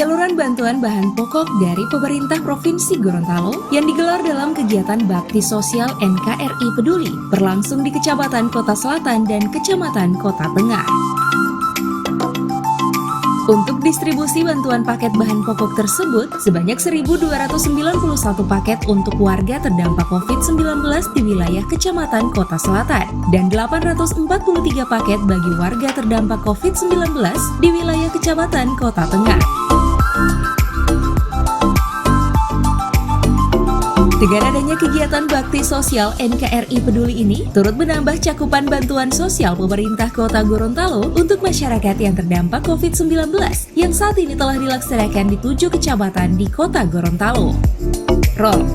penyaluran bantuan bahan pokok dari pemerintah Provinsi Gorontalo yang digelar dalam kegiatan bakti sosial NKRI Peduli berlangsung di Kecamatan Kota Selatan dan Kecamatan Kota Tengah. Untuk distribusi bantuan paket bahan pokok tersebut, sebanyak 1.291 paket untuk warga terdampak COVID-19 di wilayah Kecamatan Kota Selatan dan 843 paket bagi warga terdampak COVID-19 di wilayah Kecamatan Kota Tengah. Dengan adanya kegiatan bakti sosial NKRI Peduli ini, turut menambah cakupan bantuan sosial pemerintah Kota Gorontalo untuk masyarakat yang terdampak COVID-19 yang saat ini telah dilaksanakan di 7 kecamatan di Kota Gorontalo. Roll.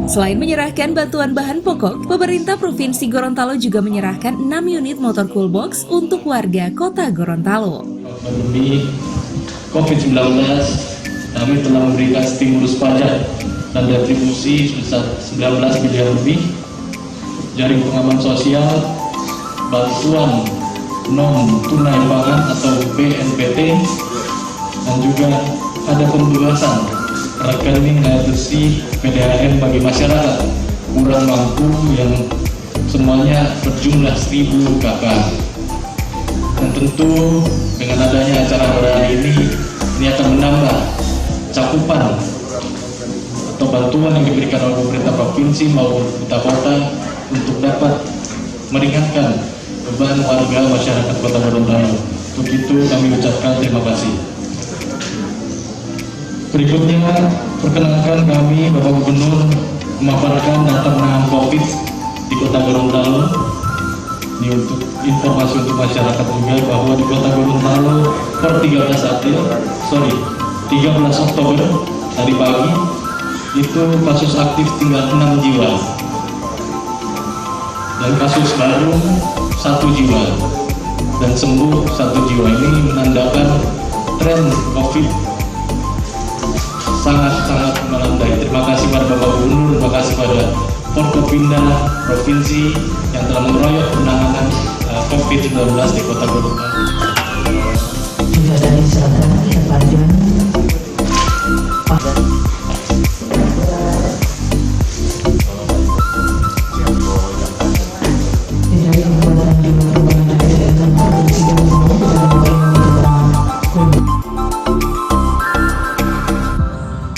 Selain menyerahkan bantuan bahan pokok, pemerintah Provinsi Gorontalo juga menyerahkan 6 unit motor coolbox untuk warga Kota Gorontalo. Pandemi COVID-19, kami telah memberikan stimulus pajak dan retribusi sebesar 19 miliar lebih, jaring pengaman sosial, bantuan non-tunai pangan atau BNPT, dan juga ada pembebasan rekening air bersih PDAM bagi masyarakat kurang mampu yang semuanya berjumlah 1.000 kakak. Dan tentu dengan adanya acara hari ini akan menambah cakupan atau bantuan yang diberikan oleh pemerintah provinsi maupun pemerintah kota untuk dapat meringankan beban warga masyarakat Kota Gorontalo. Untuk itu kami ucapkan terima kasih. Berikutnya perkenalkan kami Bapak Gubernur memaparkan data penanganan COVID di Kota Gorontalo. Ini untuk informasi untuk masyarakat juga bahwa di Kota Gorontalo per 13 Oktober hari pagi itu kasus aktif tinggal 6 jiwa dan kasus baru 1 jiwa dan sembuh 1 jiwa. Ini menandakan tren COVID sangat-sangat melandai. Terima kasih pada Bapak Gubernur, terima kasih pada Forkopimda Provinsi yang telah mengeroyok penanganan COVID-19 di Kota Gorontalo. Juga dari selatan sepanjang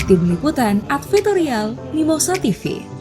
Tim Liputan Advertorial Mimosa TV.